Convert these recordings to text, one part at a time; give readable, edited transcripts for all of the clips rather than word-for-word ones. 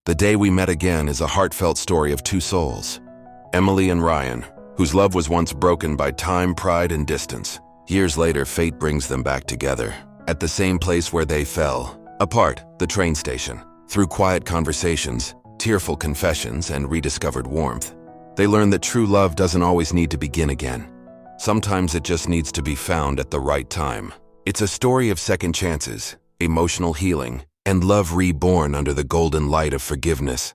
The Day We Met Again is a heartfelt story of two souls, Emily and Ryan, whose love was once broken by time, pride, and distance. Years later, fate brings them back together, at the same place where they fell apart, the train station. Through quiet conversations, tearful confessions, and rediscovered warmth, they learn that true love doesn't always need to begin again. Sometimes it just needs to be found at the right time. It's a story of second chances, emotional healing, and love reborn under the golden light of forgiveness.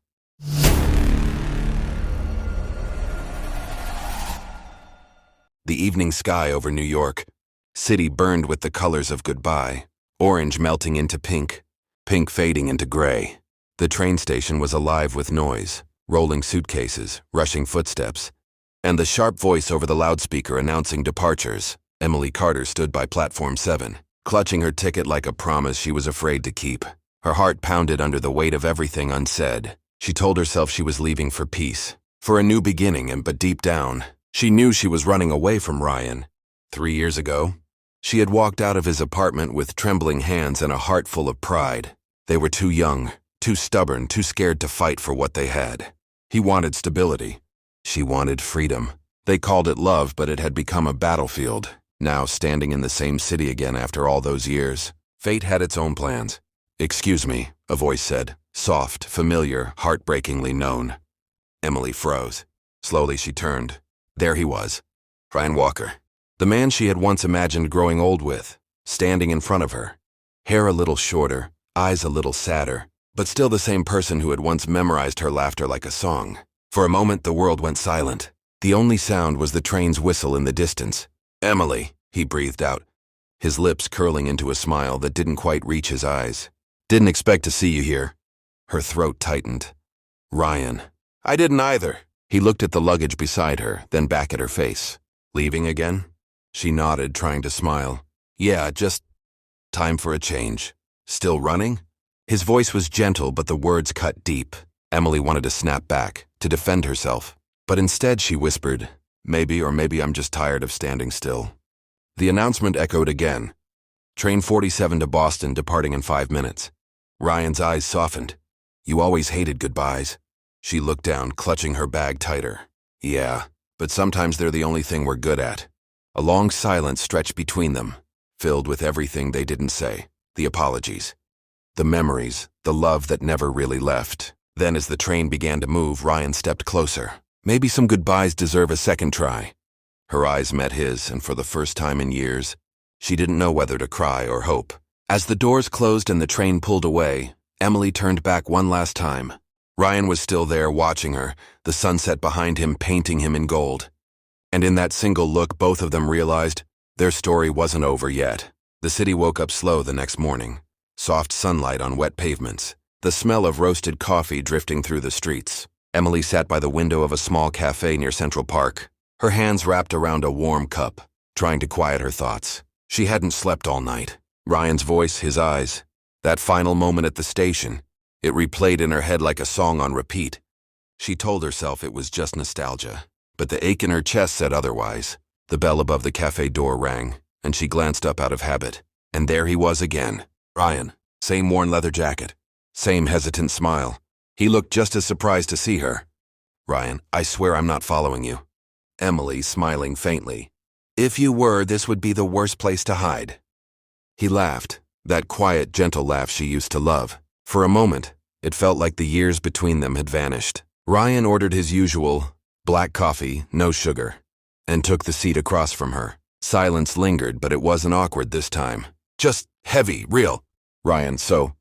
The evening sky over New York City burned with the colors of goodbye, orange melting into pink, pink fading into gray. The train station was alive with noise, rolling suitcases, rushing footsteps, and the sharp voice over the loudspeaker announcing departures. Emily Carter stood by platform 7, clutching her ticket like a promise she was afraid to keep. Her heart pounded under the weight of everything unsaid. She told herself she was leaving for peace, for a new beginning, but deep down, she knew she was running away from Ryan. 3 years ago, she had walked out of his apartment with trembling hands and a heart full of pride. They were too young, too stubborn, too scared to fight for what they had. He wanted stability. She wanted freedom. They called it love, but it had become a battlefield. Now, standing in the same city again after all those years, fate had its own plans. "Excuse me," a voice said, soft, familiar, heartbreakingly known. Emily froze. Slowly she turned. There he was, Ryan Walker, the man she had once imagined growing old with, standing in front of her. Hair a little shorter, eyes a little sadder, but still the same person who had once memorized her laughter like a song. For a moment the world went silent. The only sound was the train's whistle in the distance. "Emily," he breathed out, his lips curling into a smile that didn't quite reach his eyes. "Didn't expect to see you here." Her throat tightened. "Ryan." "I didn't either." He looked at the luggage beside her, then back at her face. "Leaving again?" She nodded, trying to smile. "Yeah, just time for a change." "Still running?" His voice was gentle, but the words cut deep. Emily wanted to snap back, to defend herself, but instead she whispered, "Maybe, or maybe I'm just tired of standing still." The announcement echoed again. Train 47 to Boston, departing in 5 minutes. Ryan's eyes softened. "You always hated goodbyes." She looked down, clutching her bag tighter. "Yeah, but sometimes they're the only thing we're good at." A long silence stretched between them, filled with everything they didn't say. The apologies, the memories, the love that never really left. Then as the train began to move, Ryan stepped closer. Maybe some goodbyes deserve a second try. Her eyes met his, and for the first time in years, she didn't know whether to cry or hope. As the doors closed and the train pulled away, Emily turned back one last time. Ryan was still there, watching her, the sunset behind him painting him in gold. And in that single look, both of them realized their story wasn't over yet. The city woke up slow the next morning. Soft sunlight on wet pavements, the smell of roasted coffee drifting through the streets. Emily sat by the window of a small cafe near Central Park, her hands wrapped around a warm cup, trying to quiet her thoughts. She hadn't slept all night. Ryan's voice, his eyes, that final moment at the station, it replayed in her head like a song on repeat. She told herself it was just nostalgia, but the ache in her chest said otherwise. The bell above the cafe door rang, and she glanced up out of habit. And there he was again. Ryan, same worn leather jacket, same hesitant smile. He looked just as surprised to see her. "Ryan, I swear I'm not following you." Emily, smiling faintly. "If you were, this would be the worst place to hide." He laughed, that quiet, gentle laugh she used to love. For a moment, it felt like the years between them had vanished. Ryan ordered his usual black coffee, no sugar, and took the seat across from her. Silence lingered, but it wasn't awkward this time. Just heavy, real. "Ryan, so,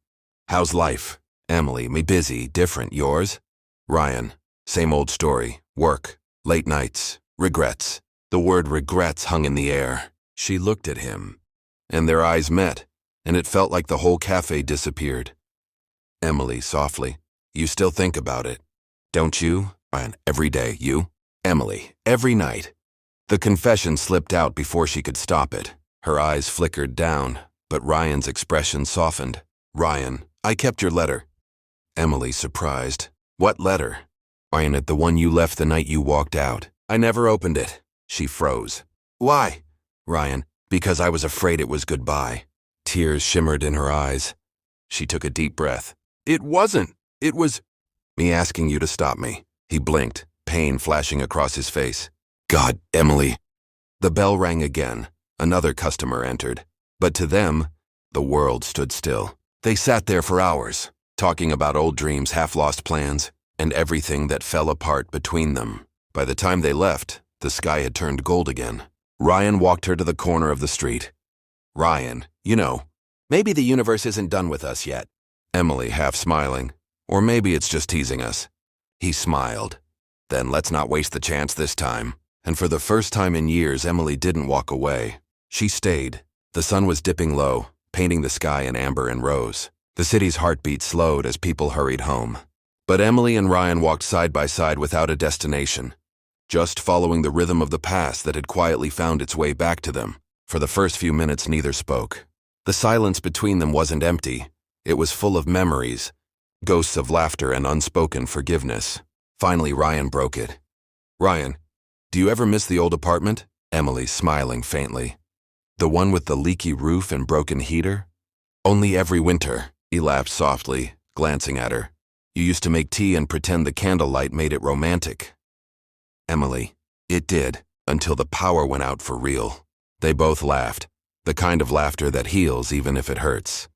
how's life?" Emily, "Me busy, different, yours?" Ryan, "Same old story, work, late nights, regrets." The word regrets hung in the air. She looked at him, and their eyes met, and it felt like the whole cafe disappeared. Emily, softly, "You still think about it, don't you?" Ryan, "Every day, you?" Emily, "Every night." The confession slipped out before she could stop it. Her eyes flickered down, but Ryan's expression softened. "Ryan, I kept your letter." Emily, surprised. "What letter?" Ryan, "At the one you left the night you walked out. I never opened it." She froze. "Why?" Ryan, "Because I was afraid it was goodbye." Tears shimmered in her eyes. She took a deep breath. "It wasn't. It was Me asking you to stop me. He blinked, pain flashing across his face. God, Emily. The bell rang again. Another customer entered. But to them, the world stood still. They sat there for hours, talking about old dreams, half-lost plans, and everything that fell apart between them. By the time they left, the sky had turned gold again. Ryan walked her to the corner of the street. Ryan, you know, maybe the universe isn't done with us yet. Emily, half smiling. Or maybe it's just teasing us. He smiled. Then let's not waste the chance this time. And for the first time in years, Emily didn't walk away. She stayed. The sun was dipping low, painting the sky in amber and rose. The city's heartbeat slowed as people hurried home. But Emily and Ryan walked side by side without a destination, just following the rhythm of the past that had quietly found its way back to them. For the first few minutes, neither spoke. The silence between them wasn't empty. It was full of memories, ghosts of laughter and unspoken forgiveness. Finally, Ryan broke it. Ryan, do you ever miss the old apartment? Emily, smiling faintly. The one with the leaky roof and broken heater? Only every winter, he laughed softly, glancing at her. You used to make tea and pretend the candlelight made it romantic. Emily, it did, until the power went out for real. They both laughed, the kind of laughter that heals even if it hurts.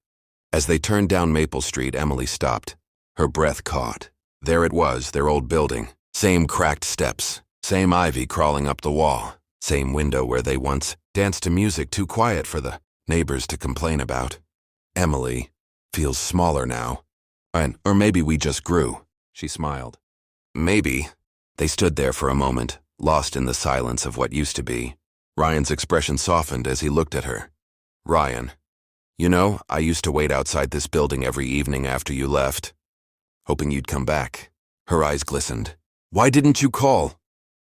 As they turned down Maple Street, Emily stopped. Her breath caught. There it was, their old building. Same cracked steps, same ivy crawling up the wall, same window where they once danced to music too quiet for the neighbors to complain about. Emily feels smaller now. Or maybe we just grew, she smiled. Maybe. They stood there for a moment, lost in the silence of what used to be. Ryan's expression softened as he looked at her. Ryan, you know, I used to wait outside this building every evening after you left, hoping you'd come back. Her eyes glistened. Why didn't you call?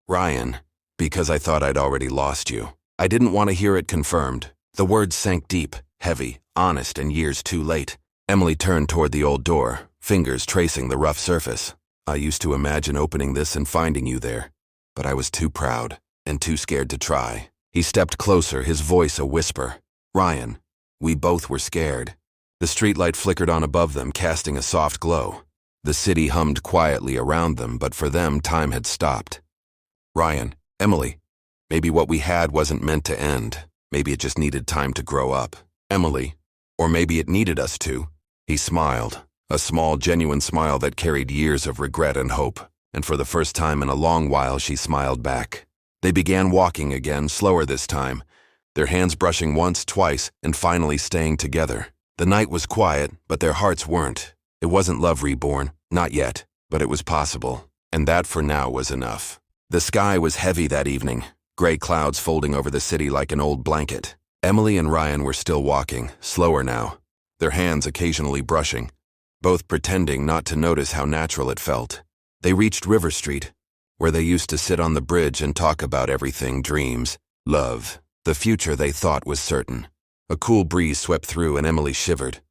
Ryan, because I thought I'd already lost you. I didn't want to hear it confirmed. The words sank deep, heavy, honest, and years too late. Emily turned toward the old door, fingers tracing the rough surface. I used to imagine opening this and finding you there, but I was too proud and too scared to try. He stepped closer, his voice a whisper. Ryan, we both were scared. The streetlight flickered on above them, casting a soft glow. The city hummed quietly around them, but for them, time had stopped. Ryan, Emily, maybe what we had wasn't meant to end. Maybe it just needed time to grow up. Emily, or maybe it needed us to. He smiled, a small, genuine smile that carried years of regret and hope, and for the first time in a long while she smiled back. They began walking again, slower this time, their hands brushing once, twice, and finally staying together. The night was quiet, but their hearts weren't. It wasn't love reborn, not yet, but it was possible, and that for now was enough. The sky was heavy that evening, gray clouds folding over the city like an old blanket. Emily and Ryan were still walking, slower now, their hands occasionally brushing, both pretending not to notice how natural it felt. They reached River Street, where they used to sit on the bridge and talk about everything: dreams, love, the future they thought was certain. A cool breeze swept through and Emily shivered.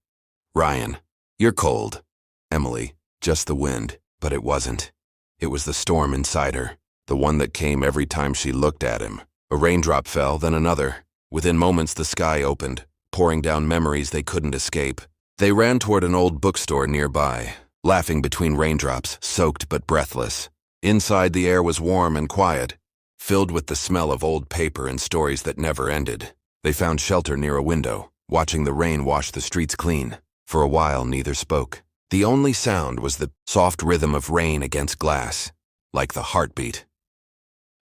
Ryan, you're cold. Emily, just the wind, but it wasn't. It was the storm inside her, the one that came every time she looked at him. A raindrop fell, then another. Within moments the sky opened, pouring down memories they couldn't escape. They ran toward an old bookstore nearby, laughing between raindrops, soaked but breathless. Inside the air was warm and quiet, filled with the smell of old paper and stories that never ended. They found shelter near a window, watching the rain wash the streets clean. For a while neither spoke. The only sound was the soft rhythm of rain against glass, like the heartbeat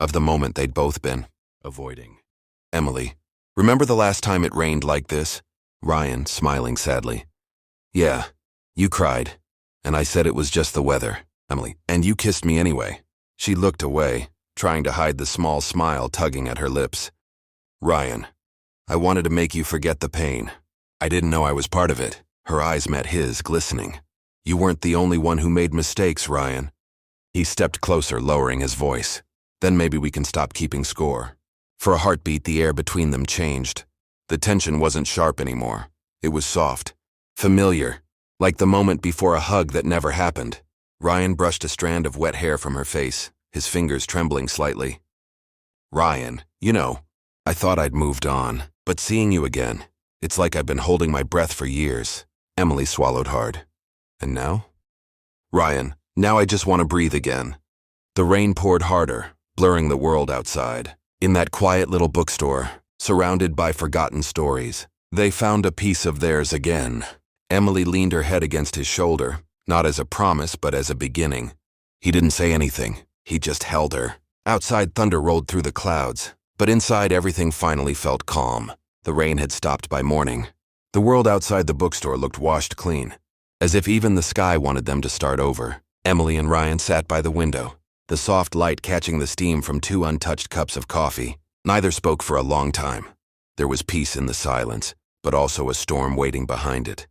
of the moment they'd both been avoiding. Emily, remember the last time it rained like this? Ryan, smiling sadly. Yeah, you cried, and I said it was just the weather. Emily, and you kissed me anyway. She looked away, trying to hide the small smile tugging at her lips. Ryan, I wanted to make you forget the pain. I didn't know I was part of it. Her eyes met his, glistening. You weren't the only one who made mistakes, Ryan. He stepped closer, lowering his voice. Then maybe we can stop keeping score. For a heartbeat, the air between them changed. The tension wasn't sharp anymore. It was soft, familiar, like the moment before a hug that never happened. Ryan brushed a strand of wet hair from her face, his fingers trembling slightly. Ryan, you know, I thought I'd moved on, but seeing you again, it's like I've been holding my breath for years. Emily swallowed hard. And now? Ryan, Now I just want to breathe again. The rain poured harder, blurring the world outside. In that quiet little bookstore, surrounded by forgotten stories, they found a piece of theirs again. Emily leaned her head against his shoulder, not as a promise but as a beginning. He didn't say anything. He just held her. Outside, thunder rolled through the clouds, but inside everything finally felt calm. The rain had stopped by morning. The world outside the bookstore looked washed clean, as if even the sky wanted them to start over. Emily and Ryan sat by the window, the soft light catching the steam from 2 untouched cups of coffee. Neither spoke for a long time. There was peace in the silence, but also a storm waiting behind it.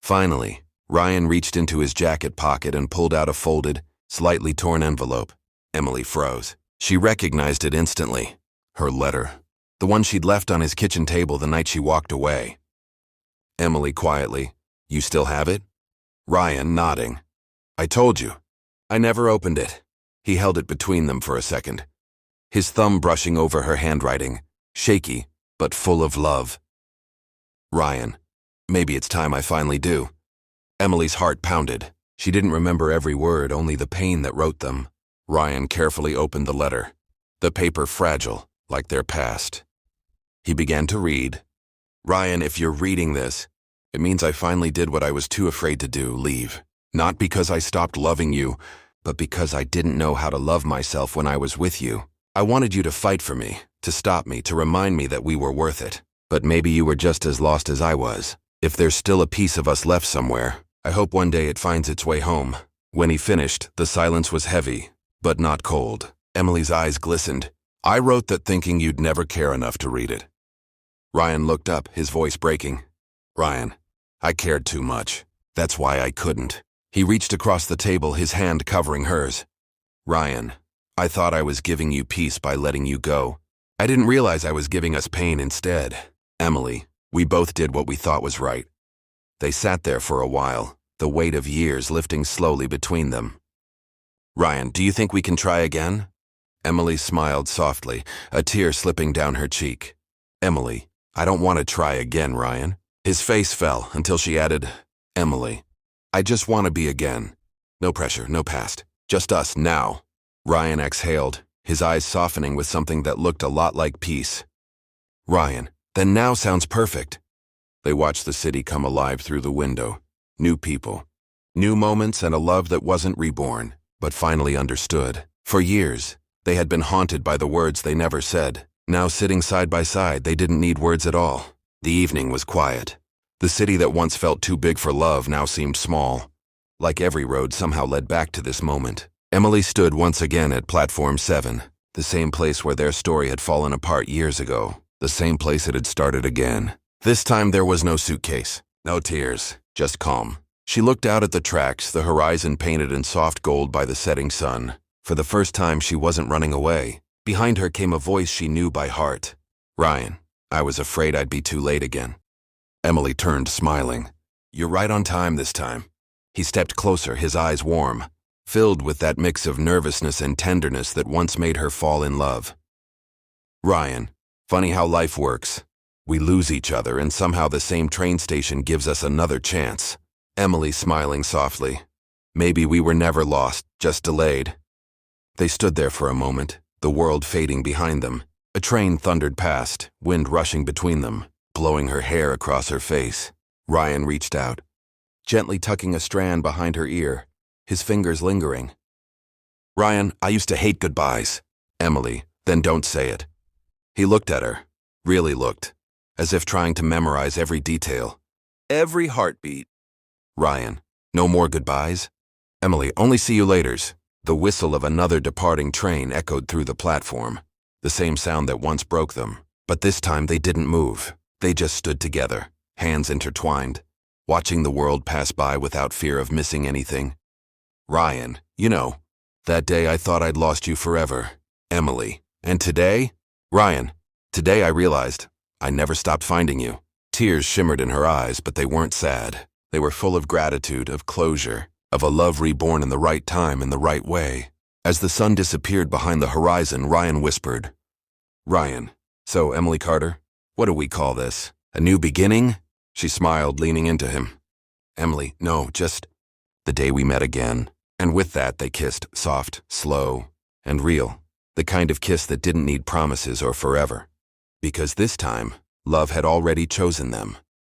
Finally, Ryan reached into his jacket pocket and pulled out a folded, slightly torn envelope. Emily froze. She recognized it instantly. Her letter. The one she'd left on his kitchen table the night she walked away. Emily quietly, "You still have it?" Ryan nodding. "I told you. I never opened it." He held it between them for a second, his thumb brushing over her handwriting, shaky, but full of love. "Ryan, maybe it's time I finally do." Emily's heart pounded. She didn't remember every word, only the pain that wrote them. Ryan carefully opened the letter, the paper fragile, like their past. He began to read. "Ryan, if you're reading this, it means I finally did what I was too afraid to do, leave. Not because I stopped loving you, but because I didn't know how to love myself when I was with you. I wanted you to fight for me, to stop me, to remind me that we were worth it. But maybe you were just as lost as I was. If there's still a piece of us left somewhere, I hope one day it finds its way home." When he finished, the silence was heavy, but not cold. Emily's eyes glistened. "I wrote that thinking you'd never care enough to read it." Ryan looked up, his voice breaking. "Ryan, I cared too much. That's why I couldn't." He reached across the table, his hand covering hers. "Ryan, I thought I was giving you peace by letting you go. I didn't realize I was giving us pain instead. Emily, we both did what we thought was right." They sat there for a while, the weight of years lifting slowly between them. "Ryan, do you think we can try again?" Emily smiled softly, a tear slipping down her cheek. "Emily, I don't want to try again, Ryan." His face fell until she added, "Emily, I just want to be again. No pressure, no past. Just us now." Ryan exhaled, his eyes softening with something that looked a lot like peace. "Ryan, then now sounds perfect." They watched the city come alive through the window. New people, new moments, and a love that wasn't reborn, but finally understood. For years, they had been haunted by the words they never said. Now sitting side by side, they didn't need words at all. The evening was quiet. The city that once felt too big for love now seemed small. Like every road somehow led back to this moment. Emily stood once again at Platform 7, the same place where their story had fallen apart years ago, the same place it had started again. This time there was no suitcase, no tears, just calm. She looked out at the tracks, the horizon painted in soft gold by the setting sun. For the first time, she wasn't running away. Behind her came a voice she knew by heart. "Ryan, I was afraid I'd be too late again." Emily turned, smiling. "You're right on time this time." He stepped closer, his eyes warm, filled with that mix of nervousness and tenderness that once made her fall in love. "Ryan, funny how life works. We lose each other, and somehow the same train station gives us another chance." Emily smiling softly. "Maybe we were never lost, just delayed." They stood there for a moment, the world fading behind them. A train thundered past, wind rushing between them, blowing her hair across her face. Ryan reached out, gently tucking a strand behind her ear, his fingers lingering. "Ryan, I used to hate goodbyes." Emily, "Then don't say it." He looked at her, really looked, as if trying to memorize every detail, every heartbeat. "Ryan, no more goodbyes?" "Emily, only see you laters." The whistle of another departing train echoed through the platform, the same sound that once broke them. But this time they didn't move. They just stood together, hands intertwined, watching the world pass by without fear of missing anything. "Ryan, you know, that day I thought I'd lost you forever." Emily, "And today?" "Ryan, today I realized I never stopped finding you." Tears shimmered in her eyes, but they weren't sad. They were full of gratitude, of closure, of a love reborn in the right time, in the right way. As the sun disappeared behind the horizon, Ryan whispered, "Ryan, so Emily Carter, what do we call this? A new beginning?" She smiled, leaning into him. "Emily, no, just the day we met again." And with that, they kissed, soft, slow, and real. The kind of kiss that didn't need promises or forever. Because this time, love had already chosen them.